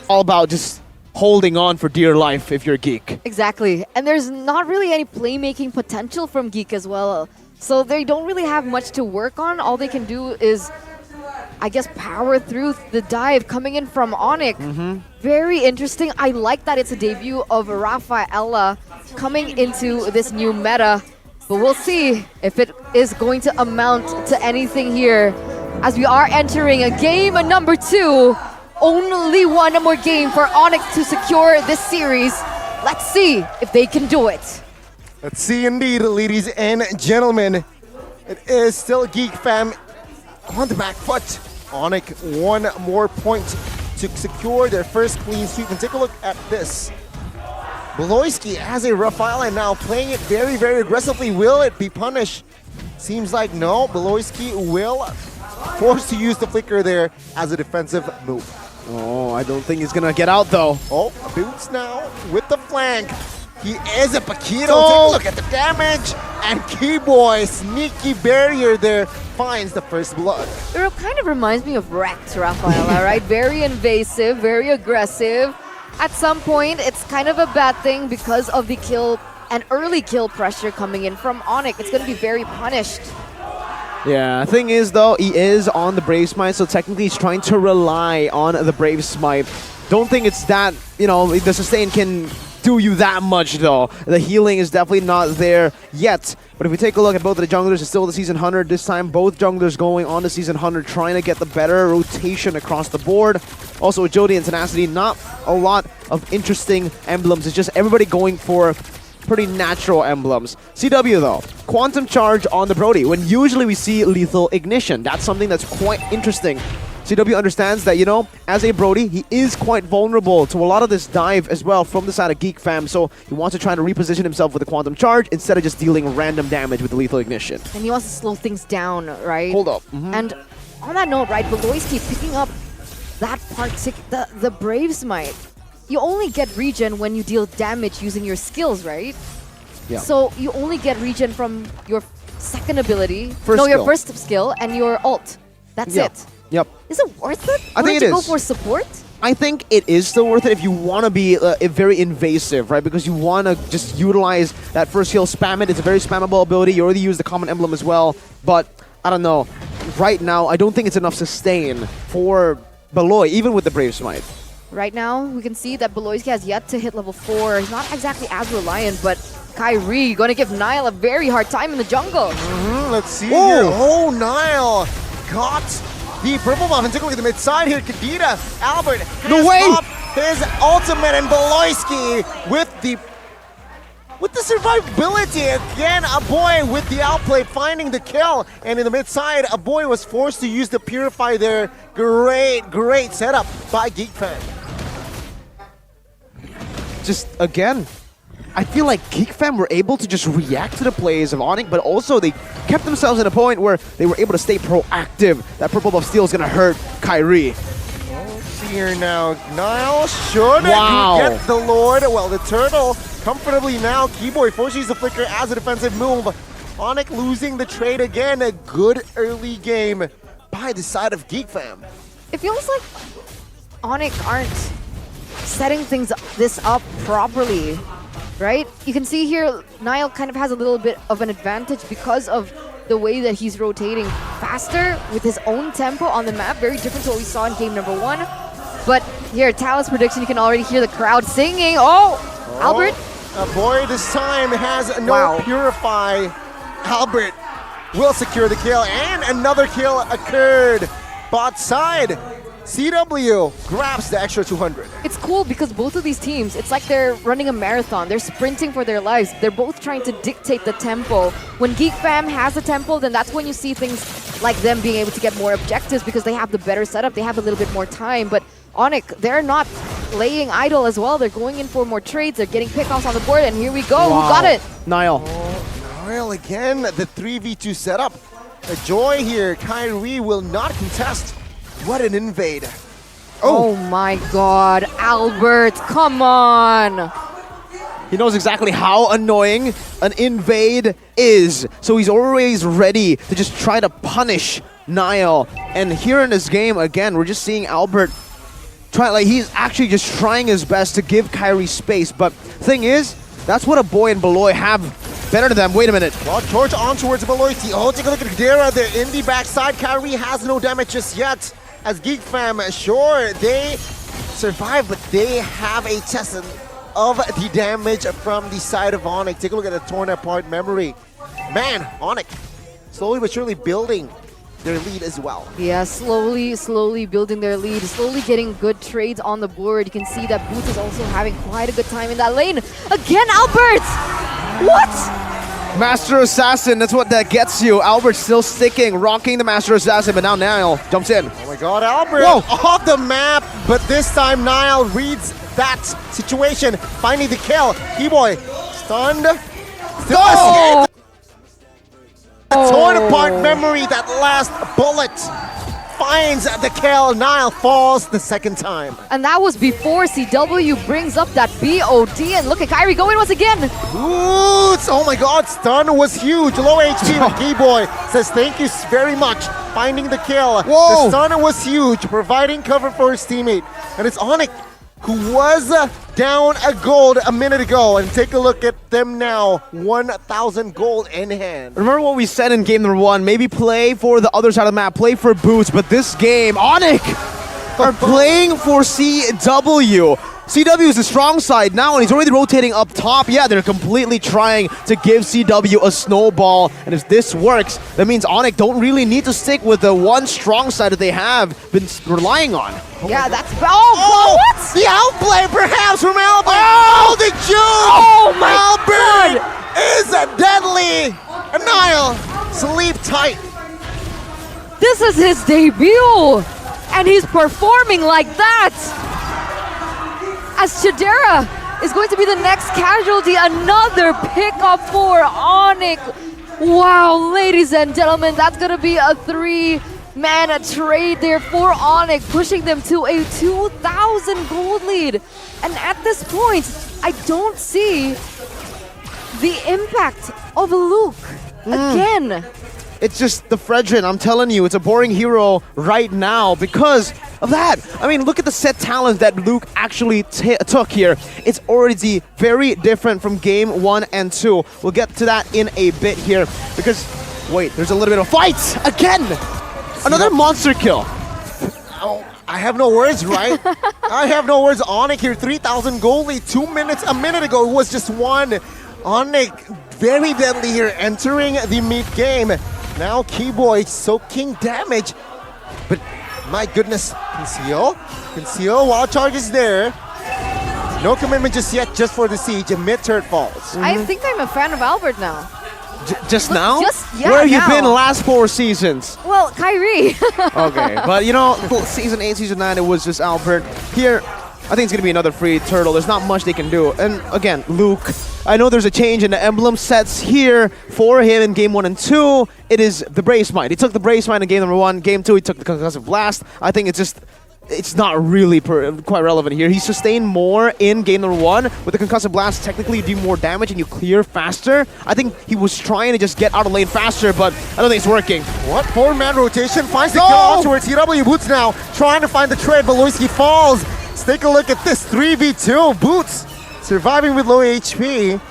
All about just holding on for dear life if you're GEEK. Exactly. And there's not really any playmaking potential from GEEK as well. So they don't really have much to work on. All they can do is, I guess, power through the dive coming in from ONIC. Very interesting. I like that it's a debut of Rafaela coming into this new meta. But we'll see if it is going to amount to anything here as we are entering a game number 2. Only one more game for ONIC to secure this series. Let's see if they can do it. Let's see indeed, ladies and gentlemen. It is still GEEK fam on the back foot. ONIC one more point to secure their first clean sweep. And take a look at this. Beloyski has a Rafaela now playing it very, very aggressively. Will it be punished? Seems like no. Beloyski will force to use the flicker there as a defensive move. Oh, I don't think he's gonna get out though. Oh, Boots now with the flank. He is a Paquito. Oh. Take a look at the damage. And Keyboy, sneaky barrier there, finds the first blood. It kind of reminds me of Rex Rafaela, right? Very invasive, very aggressive. At some point, it's kind of a bad thing because of the kill and early kill pressure coming in from ONIC. It's going to be very punished. Yeah, thing is though, he is on the Brave Smite, so technically he's trying to rely on the Brave Smite. Don't think it's that, you know, the sustain can do you that much though. The healing is definitely not there yet. But if we take a look at both of the junglers, it's still the Season 100. This time, both junglers going on to Season 100, trying to get the better rotation across the board. Also, with Jody and Tenacity, not a lot of interesting emblems. It's just everybody going for pretty natural emblems. CW though, Quantum Charge on the Brody, when usually we see Lethal Ignition. That's something that's quite interesting. CW understands that, you know, as a Brody, he is quite vulnerable to a lot of this dive as well from the side of GEEK fam, so he wants to try to reposition himself with the Quantum Charge instead of just dealing random damage with the Lethal Ignition. And he wants to slow things down, right? Hold up. And on that note, right, Beloyski picking up that the Brave Smite. You only get regen when you deal damage using your skills, right? Yeah. So you only get regen from your second ability, First your skill. first skill, and your ult. That's Yep. it. Yep. Is it worth it? I think it to go is. for support? I think it is still worth it if you want to be very invasive, right? Because you want to just utilize that first heal, spam it. It's a very spammable ability. You already use the common emblem as well. But, I don't know. Right now, I don't think it's enough sustain for Beloy, even with the Brave Smite. Right now, we can see that Beloyski has yet to hit level 4. He's not exactly as reliant, but Kyrie going to give Nile a very hard time in the jungle. Let's see here. Oh, Nile got the purple buff. And take a look at the mid side here. Kadita, Albert has popped his ultimate, and Beloyski with the survivability. Again, a boy with the outplay finding the kill. And in the mid side, a boy was forced to use the Purify there. Great setup by GEEK fam. Just, again, I feel like GEEK fam were able to just react to the plays of ONIC, but also they kept themselves at a point where they were able to stay proactive. That purple buff steal is going to hurt Kyrie. See here now, Nile should get the Lord. Well, the turtle comfortably now. Keyboy forces the flicker as a defensive move. ONIC losing the trade again. A good early game by the side of GEEK fam. It feels like ONIC aren't setting this up properly, right? You can see here, Nile kind of has a little bit of an advantage because of the way that he's rotating faster with his own tempo on the map. Very different to what we saw in game number 1. But here, Talus prediction, you can already hear the crowd singing. Oh, Albert. A boy this time has no Purify. Albert will secure the kill, and another kill occurred. Bot side, CW grabs the extra 200. It's cool because both of these teams, it's like they're running a marathon. They're sprinting for their lives. They're both trying to dictate the tempo. When GEEK fam has a tempo, then that's when you see things like them being able to get more objectives because they have the better setup. They have a little bit more time. But ONIC, they're not laying idle as well. They're going in for more trades. They're getting pickoffs on the board, and here we go. Who got it? Nile. Nile again, the 3v2 setup. A joy here. Kyrie will not contest. What an invade. Oh my god, Albert, come on. He knows exactly how annoying an invade is. So he's always ready to just try to punish Niall. And here in this game, again, we're just seeing Albert try, like, he's actually just trying his best to give Kyrie space. But thing is, that's what a boy and Beloy have better than them. Wait a minute. Well, George on towards Beloy. Oh, take a look at Gadera there in the backside. Kyrie has no damage just yet. As Geek Fam, sure, they survive, but they have a test of the damage from the side of ONIC. Take a look at the torn apart memory. Man, ONIC slowly but surely building their lead as well. Yeah, slowly building their lead, slowly getting good trades on the board. You can see that Boots is also having quite a good time in that lane. Again, Albert! What? Master Assassin, that's what that gets you. Albert's still sticking, rocking the Master Assassin, but now Niall jumps in. Oh my god, Albert Whoa. Off the map, but this time Niall reads that situation, finding the kill. Keyboy stunned. Still escaped. Torn apart memory, that last bullet finds the kill. Niall falls the second time. And that was before CW brings up that BOD, and look at Kyrie going once again. Boots! Oh my god, stun was huge. Low HP, but Keyboy says thank you very much. Finding the kill. Whoa. The stun was huge, providing cover for his teammate. And it's ONIC, who was down a gold a minute ago. And take a look at them now, 1,000 gold in hand. Remember what we said in game number 1, maybe play for the other side of the map, play for Boots, but this game, ONIC are playing for CW. CW is the strong side now, and he's already rotating up top. Yeah, they're completely trying to give CW a snowball, and if this works, that means ONIC don't really need to stick with the one strong side that they have been relying on. Yeah, that's... Oh, what? The outplay perhaps from Albert. Oh, the juke! Oh my Albert God. is deadly. Niall, sleep tight. This is his debut, and he's performing like that. As Chidera is going to be the next casualty, another pickup for ONIC. Wow, ladies and gentlemen, that's going to be a 3-man trade there for ONIC, pushing them to a 2,000 gold lead. And at this point, I don't see the impact of Luke again. It's just the Fredrin, I'm telling you, it's a boring hero right now because of that. I mean, look at the set talent that Luke actually took here. It's already very different from game 1 and 2. We'll get to that in a bit here because, wait, there's a little bit of fight again. Another monster kill. Oh, I have no words, right? I have no words. ONIC here, 3,000 gold lead, 2 minutes. A minute ago, it was just one. ONIC, very deadly here, entering the mid-game. Now Keyboy soaking damage, but my goodness, conceal, wild charge is there. No commitment just yet, just for the siege, and mid-turret falls. I think I'm a fan of Albert now. Just now? Yeah, where have you now. been the last 4 seasons? Well, Kyrie. Okay, but you know, season 8, season 9, it was just Albert. Here, I think it's going to be another free turtle. There's not much they can do. And again, Luke, I know there's a change in the emblem sets here for him in game 1 and 2. It is the Brace Mind. He took the Brace Mind in game number 1. Game 2, he took the Concussive Blast. I think it's not really quite relevant here. He sustained more in game number 1. With the Concussive Blast, technically you do more damage and you clear faster. I think he was trying to just get out of lane faster, but I don't think it's working. What? 4-man rotation finds the kill on towards CW. Boots now trying to find the trade, but Loisky falls. Let's take a look at this 3v2. Boots surviving with low HP.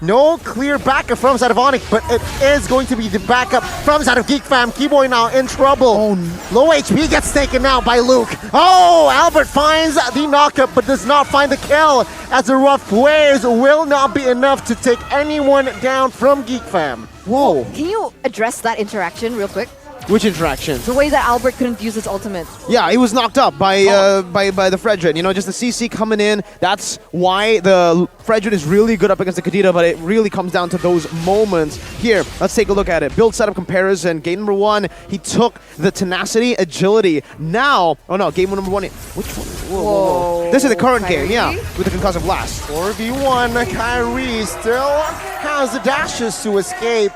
No clear backup from side of ONIC, but it is going to be the backup from side of Geek Fam. Keyboy now in trouble. Low HP gets taken out by Luke. Oh, Albert finds the knockup, but does not find the kill, as the rough waves will not be enough to take anyone down from Geek Fam. Whoa. Can you address that interaction real quick? Which interaction? The way that Albert couldn't use his ultimate. Yeah, he was knocked up by the Fredrin. You know, just the CC coming in. That's why the Fredrin is really good up against the Kadita, but it really comes down to those moments. Here, let's take a look at it. Build setup comparison. Game number 1, he took the tenacity, agility. Now, oh no, game number 1. Which one? Whoa. This is the current game, yeah, with the Concussive Blast. 4v1, Kyrie still has the dashes to escape.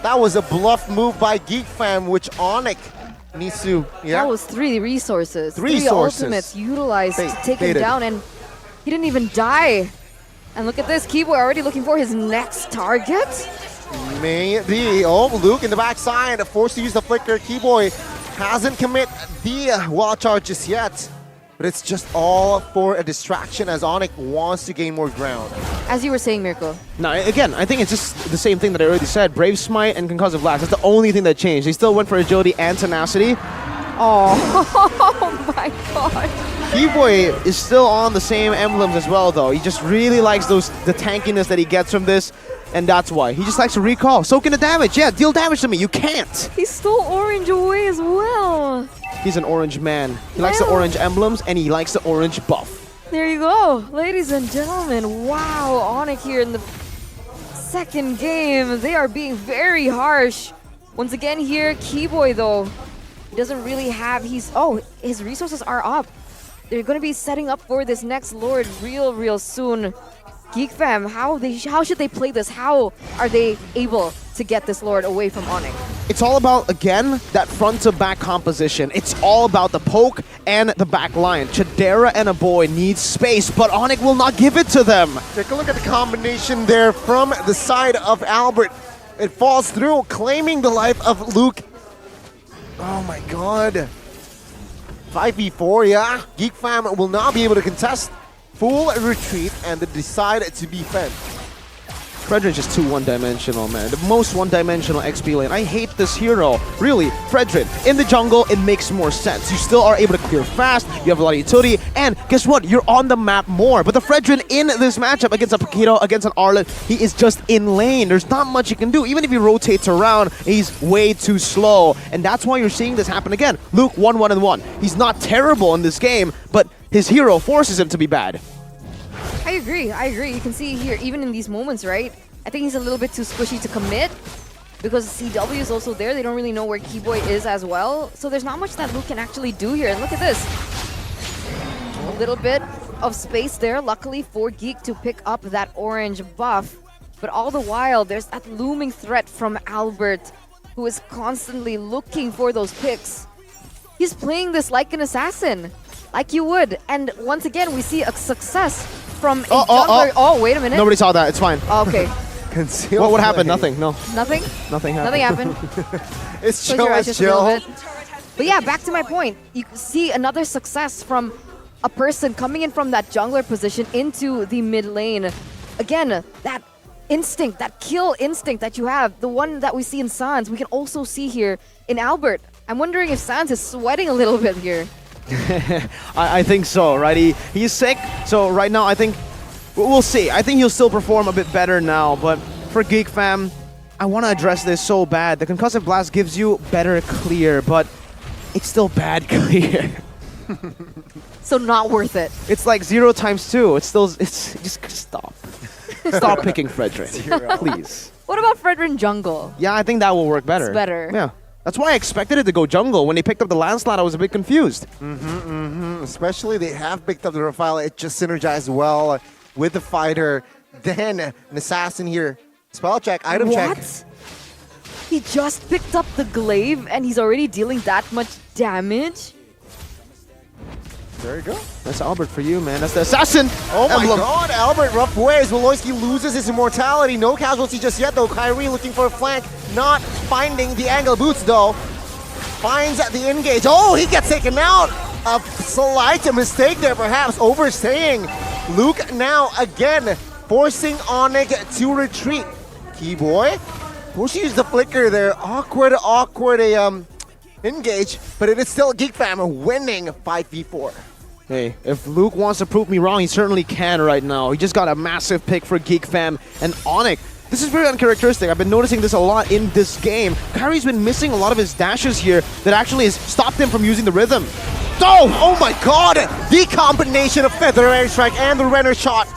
That was a bluff move by Geek Fam, which ONIC needs to... Yeah. That was 3 resources. 3 ultimates utilized to take him down, and he didn't even die. And look at this, Keyboy already looking for his next target. Maybe. Oh, Luke in the backside, forced to use the flicker. Keyboy hasn't commit the wall charge just yet. But it's just all for a distraction as ONIC wants to gain more ground. As you were saying, Mirko. No, again, I think it's just the same thing that I already said. Brave Smite and Concussive Blast. That's the only thing that changed. They still went for agility and tenacity. Oh, oh my god. Keyboy is still on the same emblems as well, though. He just really likes the tankiness that he gets from this, and that's why. He just likes to recall. Soak in the damage. Yeah, deal damage to me. You can't. He stole orange away as well. He's an orange man. He likes the orange emblems, and he likes the orange buff. There you go, ladies and gentlemen. Wow, ONIC here in the second game. They are being very harsh. Once again here, Keyboy though, he doesn't really have, his resources are up. They're going to be setting up for this next Lord real soon. Geek fam, how should they play this? How are they able to get this Lord away from ONIC? It's all about, again, that front to back composition. It's all about the poke and the back line. Chidera and a boy need space, but ONIC will not give it to them. Take a look at the combination there from the side of Albert. It falls through, claiming the life of Luke. Oh my god. 5v4, yeah. Geek fam will not be able to contest. Full retreat, and they decide to be fed. Fredrin's just too one-dimensional, man. The most one-dimensional XP lane. I hate this hero. Really, Fredrin, in the jungle, it makes more sense. You still are able to clear fast, you have a lot of utility, and guess what? You're on the map more. But the Fredrin in this matchup against a Paquito, against an Arlet, he is just in lane. There's not much he can do. Even if he rotates around, he's way too slow. And that's why you're seeing this happen again. Luke, 1-1-1. He's not terrible in this game, but his hero forces him to be bad. I agree. You can see here, even in these moments, right? I think he's a little bit too squishy to commit because CW is also there. They don't really know where Keyboy is as well. So there's not much that Luke can actually do here. And look at this. A little bit of space there, luckily for Geek to pick up that orange buff. But all the while, there's that looming threat from Albert, who is constantly looking for those picks. He's playing this like an assassin, like you would. And once again, we see a success from a jungler. Oh, wait a minute. Nobody saw that. It's fine. Oh, okay. What happened? Nothing. No. Nothing? Nothing happened. Nothing happened. It's Close chill, your eyes it's just a little chill. bit. But yeah, back to my point. You see another success from a person coming in from that jungler position into the mid lane. Again, that instinct, that kill instinct that you have, the one that we see in Sans, we can also see here in Albert. I'm wondering if Sans is sweating a little bit here. I think so, right? He's sick, so right now I think we'll see. I think he'll still perform a bit better now, but for Geek fam, I want to address this so bad. The Concussive Blast gives you better clear, but it's still bad clear. So not worth it. It's like 0 times 2. It's just stop. Stop picking Fredrin, please. What about Fredrin jungle? Yeah, I think that will work better. It's better. Yeah. That's why I expected it to go jungle. When they picked up the landslide, I was a bit confused. Especially they have picked up the profile. It just synergized well with the fighter. Then an assassin here. Spell check, item check. What? He just picked up the glaive and he's already dealing that much damage? There you go. That's Albert for you, man. That's the assassin. Oh my emblem. god, Albert, rough ways. Woloski loses his immortality. No casualty just yet, though. Kyrie looking for a flank, not finding the angle. Boots, though, finds the engage. Oh, he gets taken out. A slight mistake there, perhaps, overstaying. Luke now again forcing ONIC to retreat. Keyboy, Bush used the flicker there. Awkward engage, but it is still Geek fam winning 5v4. Hey, if Luke wants to prove me wrong, he certainly can right now. He just got a massive pick for Geek fam and ONIC. This is very uncharacteristic. I've been noticing this a lot in this game. Kyrie's been missing a lot of his dashes here that actually has stopped him from using the rhythm. Oh my god! The combination of Feather Air Strike and the Renner shot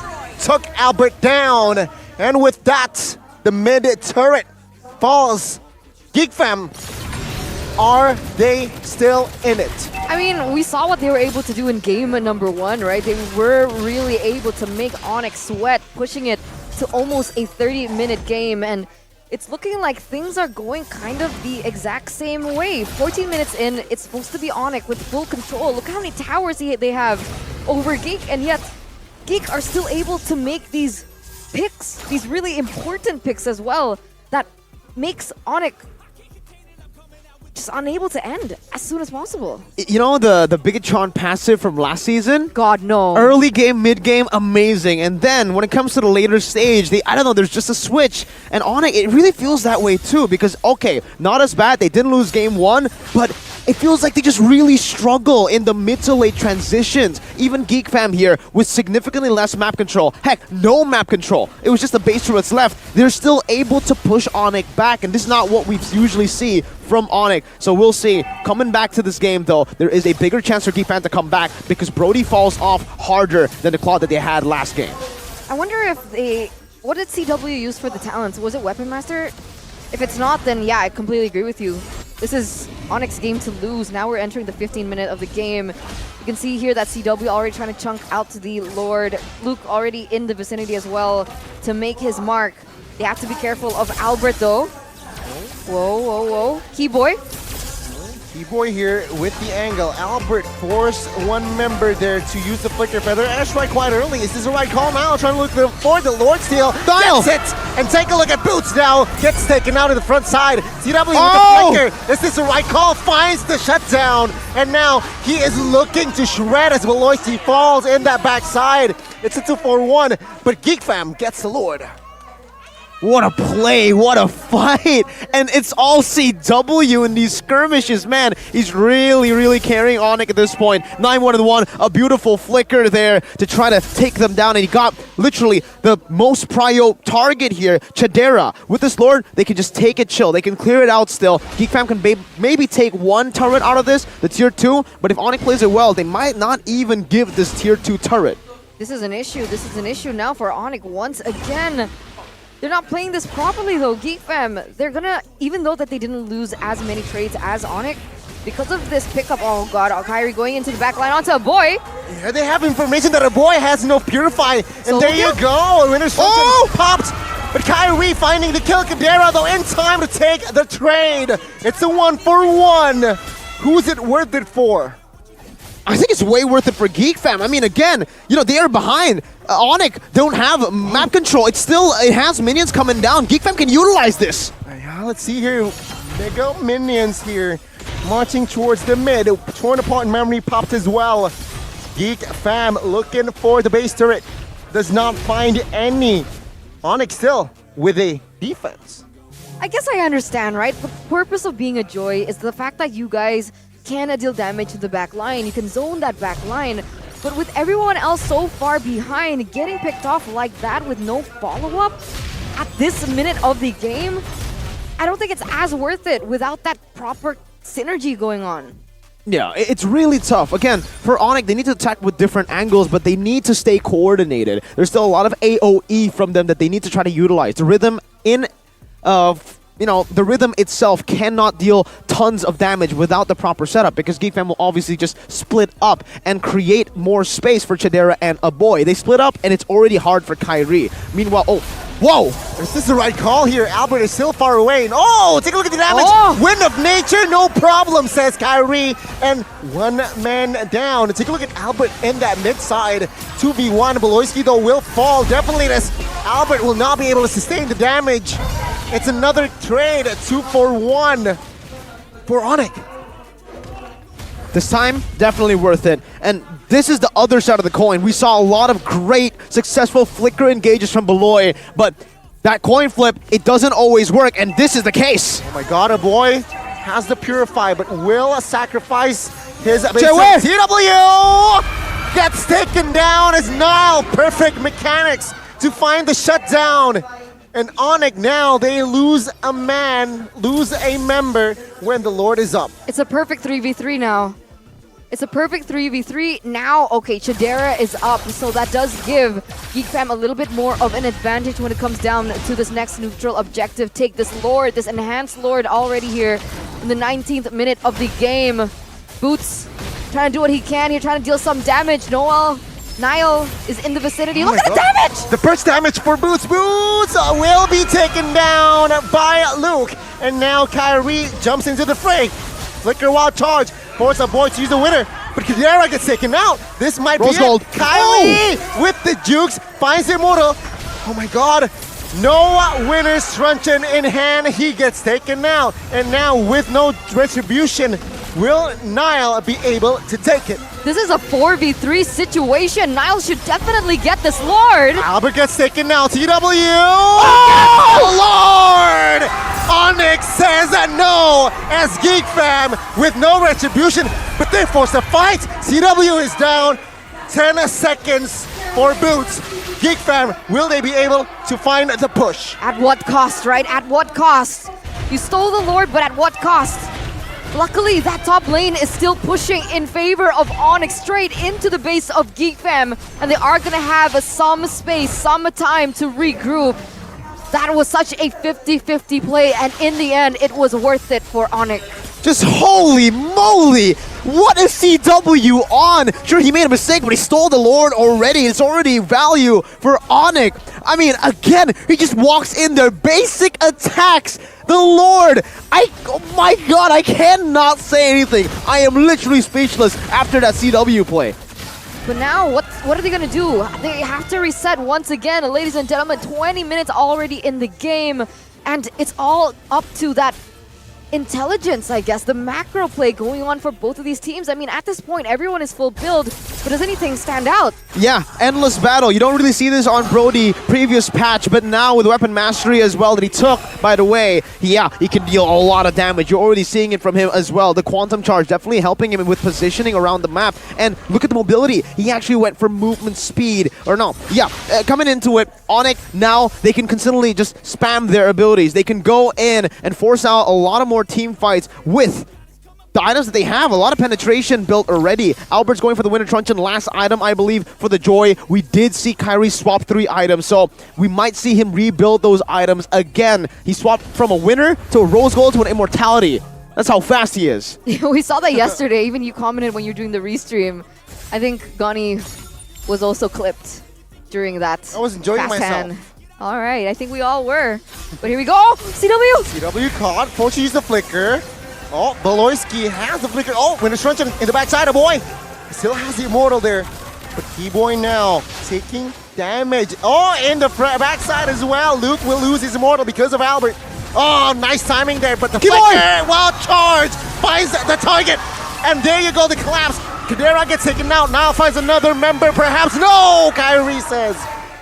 took Albert down. And with that, the mid turret falls. Geek fam, are they still in it? I mean, we saw what they were able to do in game number 1, right? They were really able to make ONIC sweat, pushing it to almost a 30-minute game, and it's looking like things are going kind of the exact same way. 14 minutes in, it's supposed to be ONIC with full control. Look how many towers they have over Geek, and yet Geek are still able to make these picks, these really important picks as well. that makes ONIC just unable to end as soon as possible. You know the Bigatron passive from last season? God, no. Early game, mid game, amazing. And then when it comes to the later stage, I don't know, there's just a switch. And ONIC, it really feels that way too because, okay, not as bad. They didn't lose game 1, but it feels like they just really struggle in the mid to late transitions. Even GEEK fam here with significantly less map control. Heck, no map control. It was just the base turrets left. They're still able to push ONIC back, and this is not what we usually see from ONIC. So we'll see. Coming back to this game though, there is a bigger chance for GEEK fam to come back because Brody falls off harder than the claw that they had last game. I wonder if what did CW use for the talents? Was it Weapon Master? If it's not, then yeah, I completely agree with you. This is ONIC's game to lose. Now we're entering the 15th minute of the game. You can see here that CW already trying to chunk out to the Lord. Luke already in the vicinity as well to make his mark. They have to be careful of Albert though. Whoa, whoa, whoa. Keyboy. Keyboy here with the angle. Albert forced one member there to use the Flicker Feather. Airstrike quite early. Is this the right call now? Trying to look for the Lord Steal. Dial! Gets it! And take a look at Boots now. Gets taken out of the front side. CW with Oh! the Flicker. Is this the right call? Finds the shutdown. And now he is looking to shred as Veloici falls in that backside. It's a 2-4-1, but GEEK fam gets the Lord. What a play, what a fight! And it's all CW in these skirmishes, man. He's really carrying ONIC at this point. 9-1-1, a beautiful flicker there to try to take them down. And he got literally the most prio target here, Chadera. With this Lord, they can just take it chill. They can clear it out still. GEEK fam can maybe take one turret out of this, the tier 2. But if ONIC plays it well, they might not even give this tier 2 turret. This is an issue. This is an issue now for ONIC once again. They're not playing this properly though, GEEK fam. They're gonna, even though that they didn't lose as many trades as ONIC, because of this pickup, oh god, Kyrie going into the back line onto a boy. Yeah, they have information that a boy has no Purify. And So there you go, a winner's popped. But Kyrie finding the kill, Kadera though in time to take the trade. It's a 1-for-1. Who's it worth it for? I think it's way worth it for GEEK fam. I mean, again, you know, they are behind. ONIC don't have map control. It has minions coming down. GEEK fam can utilize this. Yeah, let's see here. They go minions here. Marching towards the mid. Torn apart memory popped as well. GEEK fam looking for the base turret. Does not find any. ONIC still with a defense. I guess I understand, right? The purpose of being a Joy is the fact that you guys can deal damage to the back line. You can zone that back line. But with everyone else so far behind, getting picked off like that with no follow-up at this minute of the game, I don't think it's as worth it without that proper synergy going on. Yeah, it's really tough. Again, for ONIC, they need to attack with different angles, but they need to stay coordinated. There's still a lot of AoE from them that they need to try to utilize. The rhythm the rhythm itself cannot deal tons of damage without the proper setup because GEEK fam will obviously just split up and create more space for Chadera and a boy. They split up and it's already hard for Kyrie. Meanwhile, whoa! Is this the right call here? Albert is still far away. And take a look at the damage. Wind of nature, no problem, says Kyrie. And one man down. Take a look at Albert in that mid side. 2v1. Beloiski though will fall. Definitely this. Albert will not be able to sustain the damage. It's another trade, 2-for-1 for ONIC. This time, definitely worth it. And this is the other side of the coin. We saw a lot of great, successful flicker engages from Beloy, but that coin flip, it doesn't always work, and this is the case. Oh my god, a boy has the Purify, but will sacrifice his base. TW gets taken down as Nile. Perfect mechanics to find the shutdown. And ONIC now, they lose a member when the Lord is up. It's a perfect 3v3 now. It's a perfect 3v3 now. Okay, Chadera is up, so that does give GEEK fam a little bit more of an advantage when it comes down to this next neutral objective. Take this Lord, this enhanced Lord already here in the 19th minute of the game. Boots trying to do what he can here, trying to deal some damage. Niall is in the vicinity. Look at the damage! The first damage for Boots. Boots will be taken down by Luke. And now Kyrie jumps into the fray. Flicker wild charge. Force a boy to use the winner. But Kadera gets taken out. This might be gold. Kyrie with the jukes. Finds Immortal. Oh my god. No winner's truncheon in hand, he gets taken out. And now with no retribution, will Nile be able to take it? This is a 4v3 situation. Nile should definitely get this Lord. Albert gets taken now. TW. Oh, Lord! ONIC says no as GEEK fam with no retribution, but they force a fight. CW is down. 10 seconds for Boots. GEEK fam, will they be able to find the push? At what cost, right? At what cost? You stole the Lord, but at what cost? Luckily, that top lane is still pushing in favor of ONIC straight into the base of GEEK fam, and they are gonna have some space, some time to regroup. That was such a 50-50 play, and in the end, it was worth it for ONIC. Just holy moly! What is CW on? Sure, he made a mistake, but he stole the Lord already. It's already value for ONIC. I mean, again, he just walks in there. Basic attacks. The Lord. Oh my god, I cannot say anything. I am literally speechless after that CW play. But now, what are they gonna do? They have to reset once again. Ladies and gentlemen, 20 minutes already in the game. And it's all up to that intelligence, I guess, the macro play going on for both of these teams. I mean, at this point, everyone is full build, but does anything stand out? Yeah, endless battle. You don't really see this on Brody previous patch, but now with weapon mastery as well that he took, by the way, yeah, he can deal a lot of damage. You're already seeing it from him as well. The quantum charge definitely helping him with positioning around the map. And look at the mobility. He actually went for movement speed, or no, yeah, coming into it, ONIC, now they can consistently just spam their abilities. They can go in and force out a lot of more team fights with the items that they have. A lot of penetration built already. Albert's going for the Winter Truncheon, last item, I believe, for the Joy. We did see Kyrie swap 3 items, so we might see him rebuild those items again. He swapped from a Winner to a Rose Gold to an Immortality. That's how fast he is. We saw that yesterday. Even you commented when you were doing the restream. I think Gani was also clipped during that. I was enjoying fast myself. hand. All right, I think we all were. But here we go. CW! CW caught. Forced to use the flicker. Oh, Beloyski has the flicker. Oh, Winter Truncheon in the backside of Boy. Still has the Immortal there. But Keyboy now taking damage. Oh, in the backside as well. Luke will lose his Immortal because of Albert. Oh, nice timing there. But the flicker, well charged, finds the target. And there you go, the collapse. Kadera gets taken out. Now finds another member, perhaps. No, Kyrie says.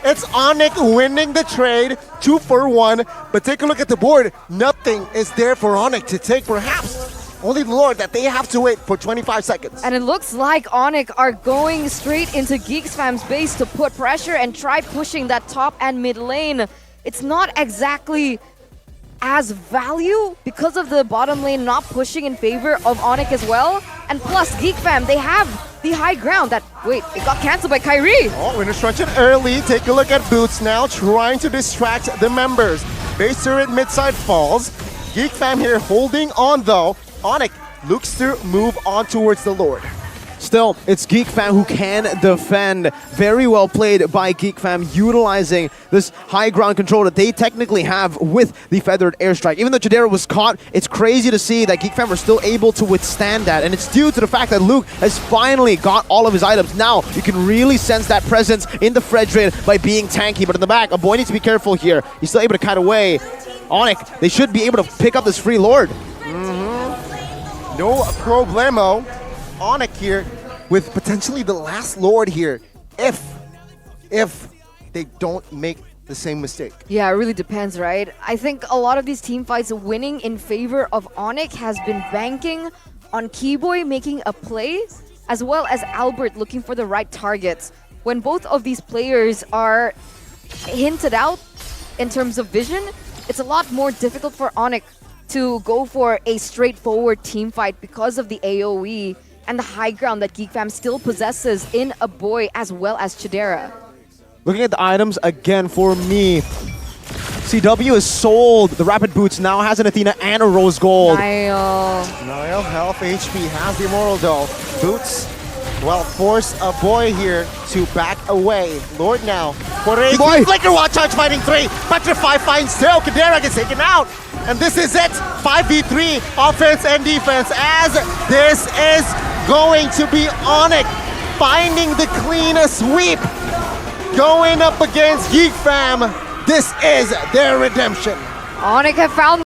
It's ONIC winning the trade, 2 for 1. But take a look at the board. Nothing is there for ONIC to take, perhaps. Only the Lord that they have to wait for 25 seconds. And it looks like ONIC are going straight into GEEK's fam's base to put pressure and try pushing that top and mid lane. It's not exactly as value because of the bottom lane not pushing in favor of ONIC as well. And plus, GEEK fam, they have the high ground that, wait, it got cancelled by Kyrie. Oh, Winter Truncheon early. Take a look at Boots now, trying to distract the members. Base turret midside falls. GEEK fam here holding on though. ONIC looks to move on towards the Lord. Still, it's GEEK fam who can defend. Very well played by GEEK fam, utilizing this high ground control that they technically have with the feathered airstrike. Even though Chidera was caught, it's crazy to see that GEEK fam are still able to withstand that. And it's due to the fact that Luke has finally got all of his items. Now, you can really sense that presence in the Fredrin by being tanky. But in the back, a boy needs to be careful here. He's still able to kite away. ONIC, they should be able to pick up this free Lord. No problemo. ONIC here with potentially the last Lord here if they don't make the same mistake. Yeah, it really depends, right? I think a lot of these team fights winning in favor of ONIC has been banking on Keyboy making a play as well as Albert looking for the right targets. When both of these players are hinted out in terms of vision, it's a lot more difficult for ONIC to go for a straightforward team fight because of the AoE and the high ground that GEEK fam still possesses in a boy as well as Chidera. Looking at the items again for me, CW has sold the Rapid Boots, now has an Athena and a Rose Gold. Nile health HP has the Immortal though. Boots, well, force a boy here to back away. Lord now for a flicker wall charge fighting 3. Petrify finds still. Kadera gets taken out. And this is it. 5v3 offense and defense as this is going to be ONIC finding the clean sweep. Going up against GEEK fam. This is their redemption. ONIC have found